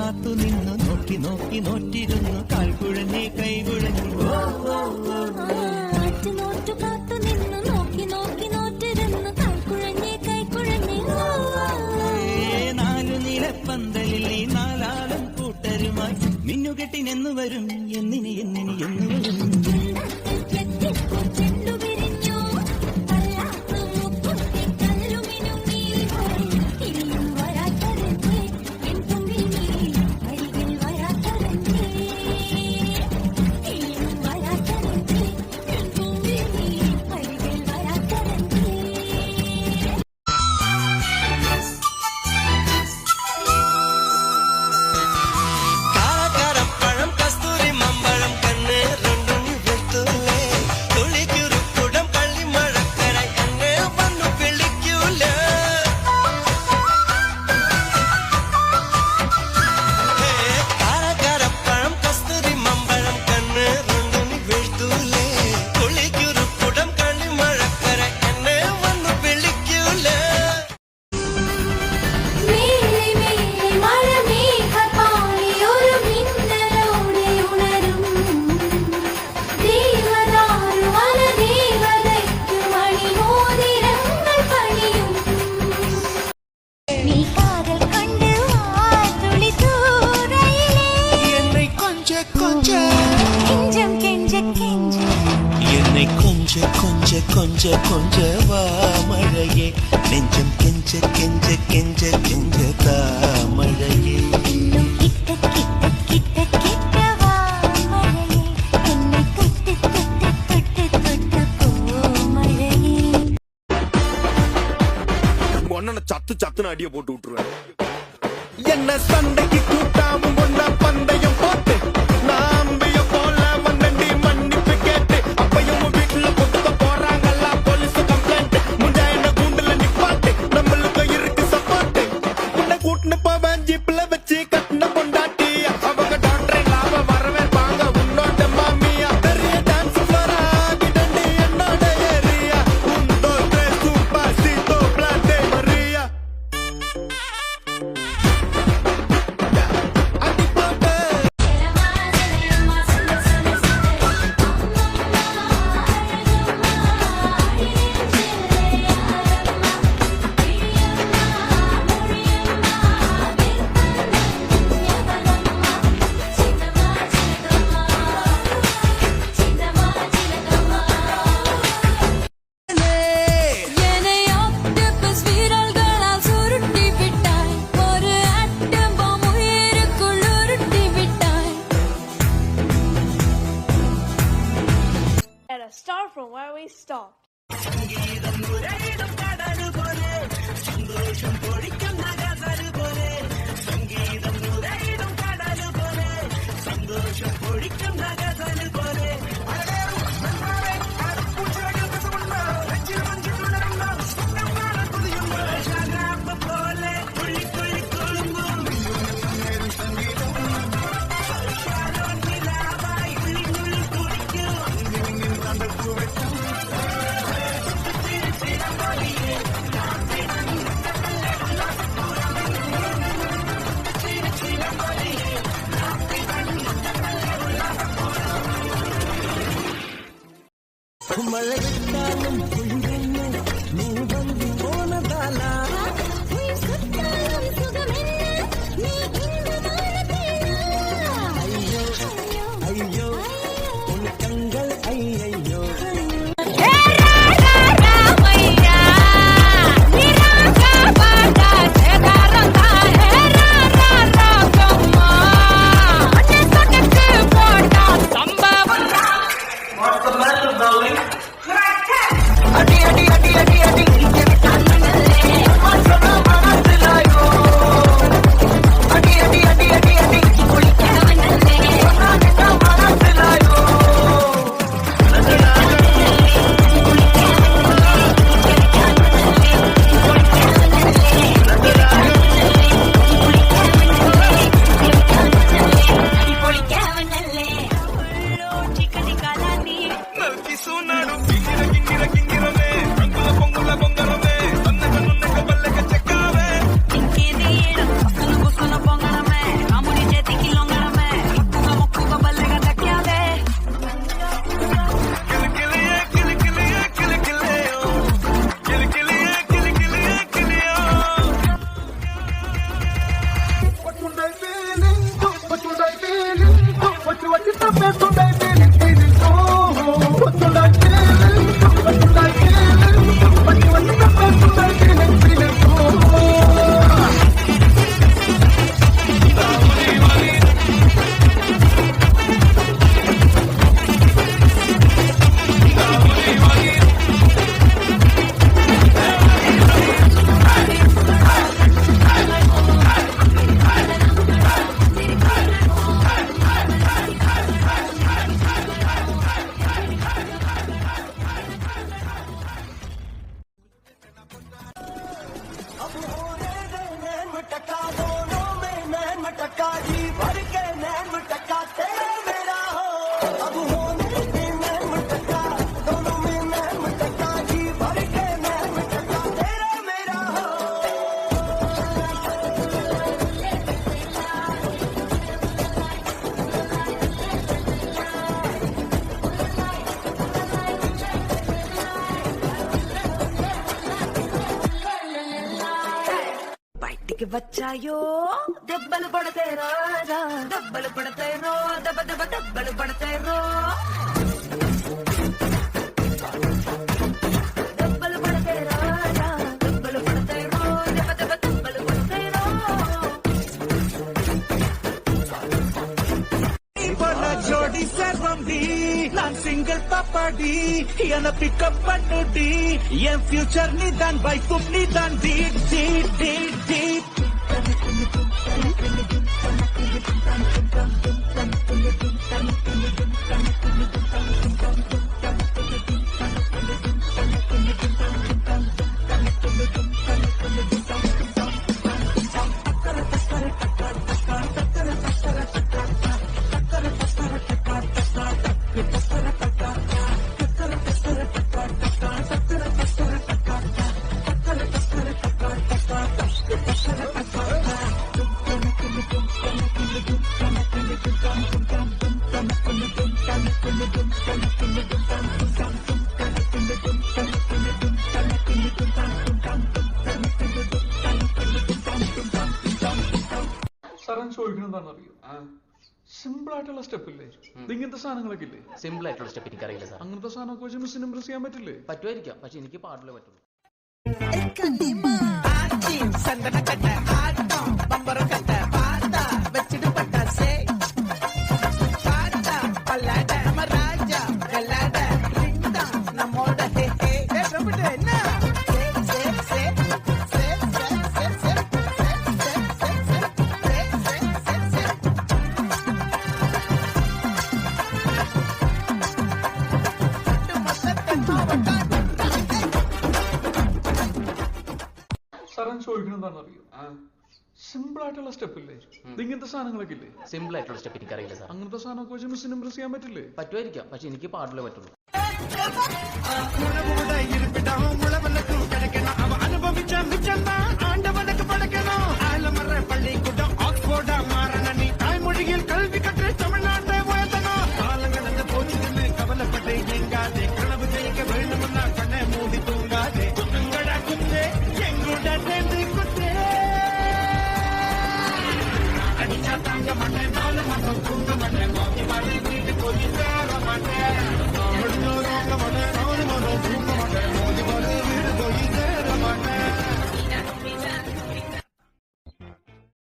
കാത്തു നിന്നു നോക്കി നോക്കി നോറ്റിരുന്നു കാൽക്കുഴഞ്ഞേ കൈകുഴഞ്ഞു കാത്തു നിന്നു നോക്കി നോക്കി നോറ്റിരുന്നു കാൽക്കുഴഞ്ഞേ കൈകുഴഞ്ഞേ നാലു നിലപ്പന്തലിൽ ഈ നാലാളും കൂട്ടരുമായി മിന്നുകെട്ടിനെന്നു വരും എന്നിനി എന്നിനി എന്നു വരും கொஞ்ச கொஞ்ச வா மழையே நெஞ்சம் கெஞ்ச கெஞ்ச கெஞ்ச கெஞ்ச தா மழையே கிட்ட கிட்ட கிட்ட கிட்ட வா மழையே என்னை தொட்டு தொட்டு தொட்டு தொட்டு போ மழையே ஒன்ன சத்து சத்துன்னு அடிய போட்டு விட்டுருவேன் என்ன சண்டைக்கு கூட்டாம ஒன்ன பந்தயம் போட்டு நாம்பிய போல வந்தண்டி மன்னிப்பு கேட்டு அப்பையும் வீட்டுல கொடுத்த போறாங்கல்ல போலீஸ் கம்ப்ளைண்ட் முஞ்சா என்ன கூண்டுல நிப்பாட்டு நம்மளுக்கு இருக்கு சப்போர்ட் உன்னை கூட்டுன்னு போவேன் ஜீப்ல வச்சு கட்டின பொண்டாட்டி அவங்க டாக்டர் லாப வரவே வாங்க உன்னோட மாமியா பெரிய டான்ஸ் ஃப்ளோரா கிடண்டி என்னோட ஏரியா உண்டோ சூப்பர் சீட்டோ பிளாட்டே மரியா Start from where we stopped. மழை விட்டாலும் புயலென்ன நீ வந்து போனதாலா ஐயோ ஐயோ உன் கண்கள் ஐயையோ Pongo వచ్చాయో దెబ్బలు పడతాయి రాజా దెబ్బలు పడతాయి రో దెబ్బ దెబ్బ దెబ్బలు పడతాయి రో దెబ్బలు పడతాయి రాజా దెబ్బలు పడతాయి రో దెబ్బ దెబ్బ దెబ్బలు పడతాయి రో ஜோடி சர்வம் டி நான் சிங்கிள் பாப்பாடி என்ன பிக்கப் பண்ணுடி என் ஃபியூச்சர் நீ தான் வைஃபும் நீ தான் டி டி டி டி സാറൻ ചോദിക്കണം എന്താണെന്ന് അറിയോ സിമ്പിൾ ആയിട്ടുള്ള സ്റ്റെപ്പ് ഇല്ലേ ഇങ്ങനത്തെ സാധനങ്ങളൊക്കെ ഇല്ലേ സിമ്പിൾ ആയിട്ടുള്ള സ്റ്റെപ്പ് എനിക്ക് അറിയില്ല സാർ. അങ്ങനത്തെ സാധനമൊക്കെ വെച്ച് മിസ്സിന് ഇംപ്രസ് ചെയ്യാൻ പറ്റില്ലേ? പറ്റുമായിരിക്കാം, പക്ഷെ എനിക്ക് പാടില്ലേ പറ്റുള്ളൂ. സാറൻ ചോദിക്കണം എന്താണെന്ന് അറിയോ സിമ്പിൾ ആയിട്ടുള്ള സ്റ്റെപ്പ് ഇല്ലേ ഇങ്ങനത്തെ സാധനങ്ങളൊക്കെ ഇല്ലേ? സിമ്പിൾ ആയിട്ടുള്ള സ്റ്റെപ്പ് എനിക്ക് അറിയില്ല സാർ. അങ്ങനത്തെ സാധനമൊക്കെ വെച്ച് മിസ്സിന് ഇംപ്രസ് ചെയ്യാൻ പറ്റില്ലേ? പറ്റുമായിരിക്കാം, പക്ഷെ എനിക്ക് പാടില്ലേ പറ്റുള്ളൂ. உணவோட இருப்பிடம் உழவனுக்கும் கிடைக்கணும் அவன் அனுபவிச்ச மிச்சம்